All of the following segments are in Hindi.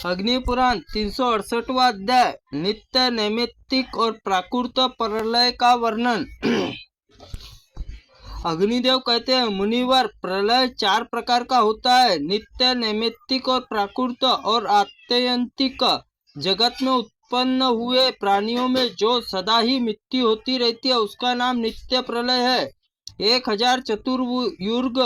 अग्निपुराण 368वां अध्याय नित्य नैमित्तिक और प्राकृत प्रलय का वर्णन। अग्निदेव कहते हैं, मुनिवर, प्रलय 4 प्रकार का होता है, नित्य, नैमित्तिक और प्राकृत और आत्यंतिक। जगत में उत्पन्न हुए प्राणियों में जो सदा ही मृत्यु होती रहती है उसका नाम नित्य प्रलय है। 1000 चतुर्युग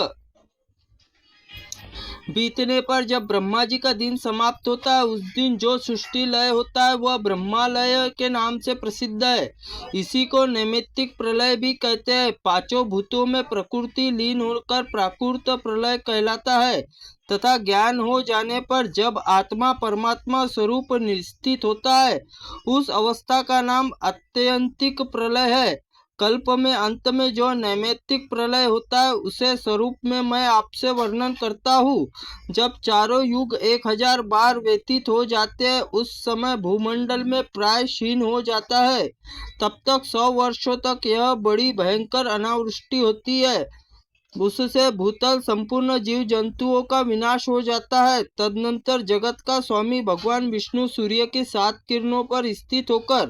बीतने पर जब ब्रह्मा जी का दिन समाप्त होता है, उस दिन जो सृष्टि लय होता है वह ब्रह्मालय के नाम से प्रसिद्ध है। इसी को नैमित्तिक प्रलय भी कहते हैं। 5 भूतों में प्रकृति लीन होकर प्राकृत प्रलय कहलाता है तथा ज्ञान हो जाने पर जब आत्मा परमात्मा स्वरूप निश्चित होता है, उस अवस्था का नाम आत्यंतिक प्रलय है। कल्प में अंत में जो नैमित्तिक प्रलय होता है उसे स्वरूप में मैं आपसे वर्णन करता हूँ। जब चारों युग 1000 बार व्यतीत हो जाते हैं, उस समय भूमंडल में प्राय क्षीण हो जाता है। तब तक 100 वर्षों तक यह बड़ी भयंकर अनावृष्टि होती है। उससे भूतल संपूर्ण जीव जंतुओं का विनाश हो जाता है। तदनंतर जगत का स्वामी भगवान विष्णु सूर्य की 7 किरणों पर स्थित होकर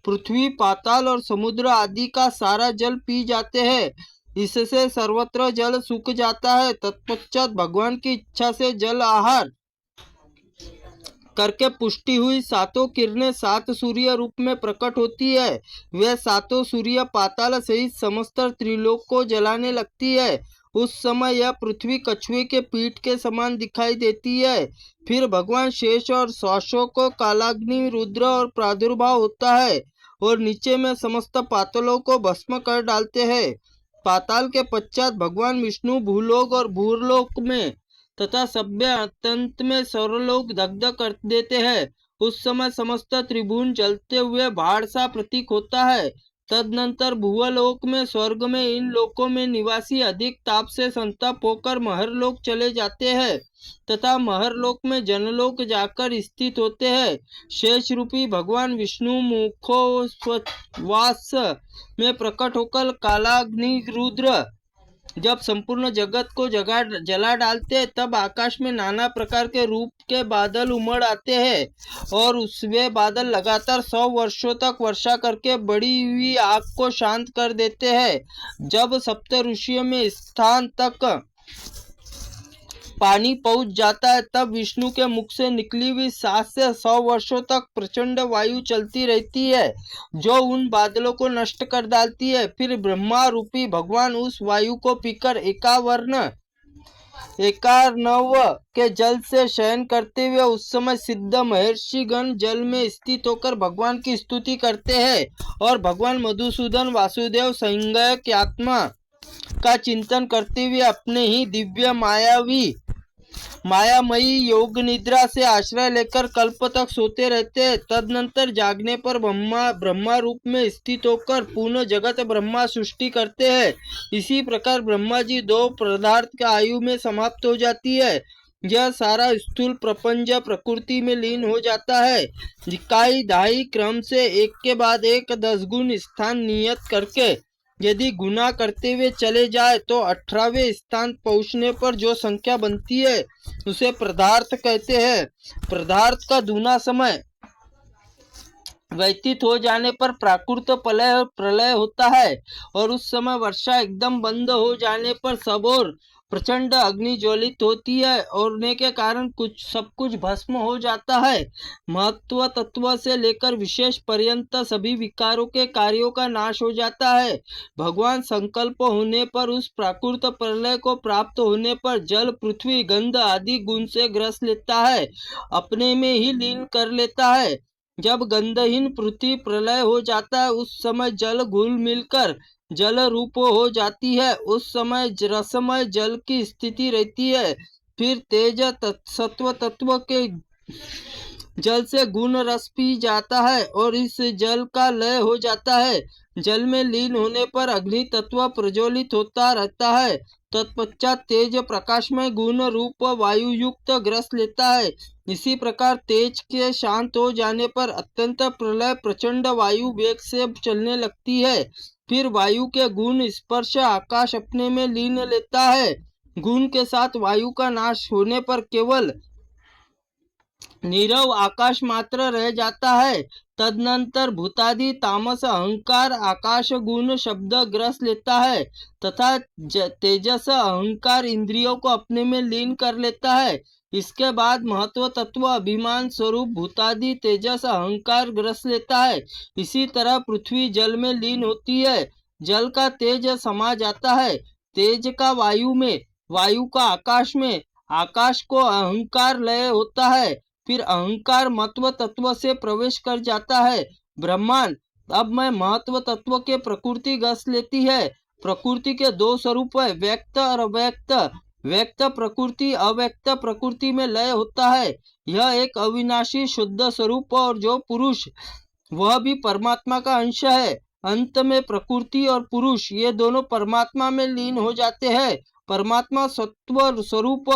पृथ्वी, पाताल और समुद्र आदि का सारा जल पी जाते हैं। इससे सर्वत्र जल सूख जाता है। तत्पश्चात भगवान की इच्छा से जल आहार करके पुष्टि हुई 7 किरणें 7 सूर्य रूप में प्रकट होती है। वे 7 सूर्य पाताल सहित समस्त त्रिलोक को जलाने लगती है। उस समय यह पृथ्वी कछुए के पीठ के समान दिखाई देती है। फिर भगवान शेष और श्वासों को कालाग्नि, रुद्र और प्रादुर्भाव होता है और नीचे में समस्त पातालों को भस्म कर डालते हैं। पाताल के पश्चात भगवान विष्णु भूलोक और भूलोक में तथा सभ्य अत्यंत में सर्वलोक दग्ध कर देते हैं। उस समय समस्त त्रिभुवन जलते हुए भाड़ सा प्रतीक होता है। तदनंतर भूवलोक में, स्वर्ग में, इन लोकों में निवासी अधिक ताप से संतप्त होकर महरलोक चले जाते हैं तथा महरलोक में जनलोक जाकर स्थित होते हैं। शेष रूपी भगवान विष्णु मुखोश्वास में प्रकट होकर कालाग्नि, रुद्र जब संपूर्ण जगत को जला डालते, तब आकाश में नाना प्रकार के रूप के बादल उमड़ आते हैं और वे बादल लगातार 100 वर्षों तक वर्षा करके बड़ी हुई आग को शांत कर देते हैं। जब सप्त ऋषियों में स्थान तक पानी पहुंच जाता है, तब विष्णु के मुख से निकली हुई सांस से 100 वर्षों तक प्रचंड वायु चलती रहती है जो उन बादलों को नष्ट कर डालती है। फिर ब्रह्मा रूपी भगवान उस वायु को पीकर एकार्णव के जल से शयन करते हुए उस समय सिद्ध महर्षि गण जल में स्थित होकर भगवान की स्तुति करते हैं और भगवान मधुसूदन वासुदेव संज्ञक आत्मा का चिंतन करते हुए अपने ही दिव्य मायामयी योग निद्रा से आश्रय लेकर कल्प तक सोते रहते हैं। तदनंतर जागने पर ब्रह्मा रूप में स्थित होकर पुनः जगत ब्रह्मा सृष्टि करते हैं। इसी प्रकार ब्रह्मा जी 2 पदार्थ का आयु में समाप्त हो जाती है। यह सारा स्थूल प्रपंच प्रकृति में लीन हो जाता है। इकाई दहाई क्रम से एक के बाद एक 10 गुण स्थान नियत करके यदि गुना करते हुए चले जाए तो 18वें स्थान पहुंचने पर जो संख्या बनती है उसे प्रदार्थ कहते हैं। प्रदार्थ का दूना समय व्यतीत हो जाने पर प्राकृत प्रलय होता है और उस समय वर्षा एकदम बंद हो जाने पर सब और प्रचंड अग्नि ज्वलित होती है और होने के कारण सब कुछ भस्म हो जाता है। महत्व तत्व से लेकर विशेष पर्यंत सभी विकारों के कार्यों का नाश हो जाता है। भगवान संकल्प होने पर उस प्राकृत प्रलय को प्राप्त होने पर जल, पृथ्वी, गंध आदि गुण से ग्रस लेता है, अपने में ही लीन कर लेता है। जब गंधहीन पृथ्वी प्रलय हो जाता है, उस समय जल घुल मिलकर जल रूप हो जाती है। उस समय रसमय जल की स्थिति रहती है। फिर तेज सत्व तत्व के जल से गुण रस पी जाता है और इस जल का लय हो जाता है। जल में लीन होने पर अग्नि तत्व प्रज्वलित होता रहता है। तत्पश्चात तेज प्रकाशमय गुण रूप वायु युक्त ग्रस लेता है। इसी प्रकार तेज के शांत हो जाने पर अत्यंत प्रलय प्रचंड वायु वेग से चलने लगती है। फिर वायु के गुण स्पर्श आकाश अपने में लीन लेता है। गुण के साथ वायु का नाश होने पर केवल नीरव आकाश मात्र रह जाता है। तदनंतर भूतादि तामस अहंकार आकाश गुण शब्द ग्रस लेता है तथा तेजस अहंकार इंद्रियों को अपने में लीन कर लेता है। इसके बाद महत्व तत्व अभिमान स्वरूप भूतादि तेजस अहंकार ग्रस लेता है। इसी तरह पृथ्वी जल में लीन होती है, जल का तेज समा जाता है, तेज का वायु में, वायु का आकाश में, आकाश को अहंकार लय होता है, फिर अहंकार महत्व तत्व से प्रवेश कर जाता है ब्रह्मांड। अब मैं महत्व तत्व के प्रकृति ग्रस लेती है। प्रकृति के दो स्वरूप है, व्यक्त और अव्यक्त। व्यक्त प्रकृति अव्यक्त प्रकृति में लय होता है। यह एक अविनाशी शुद्ध स्वरूप और जो पुरुष वह भी परमात्मा का अंश है। अंत में प्रकृति और पुरुष ये दोनों परमात्मा में लीन हो जाते हैं। परमात्मा सत्व स्वरूप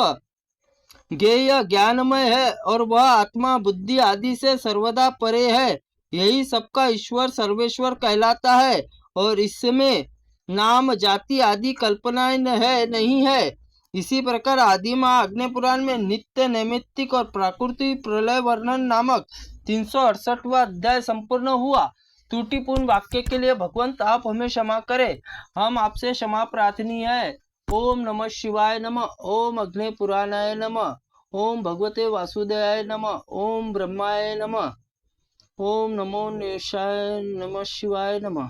ज्ञेय ज्ञानमय है और वह आत्मा बुद्धि आदि से सर्वदा परे है। यही सबका ईश्वर सर्वेश्वर कहलाता है और इसमें नाम जाति आदि कल्पनाएं नहीं है। इसी प्रकार आदि माँ अग्नि पुराण में नित्य नैमित्तिक और प्राकृतिक प्रलय वर्णन नामक 368वां अध्याय संपूर्ण हुआ। त्रुटिपूर्ण वाक्य के लिए भगवंत आप हमें क्षमा करें, हम आपसे क्षमा प्रार्थनी है। ओम नमः शिवाय नमः। ओम अग्नि पुराणाय नमः। ओम भगवते वासुदेवाय नमः। ओम ब्रह्माय नमः। ओम नमो निशाय नमः शिवाय नमः।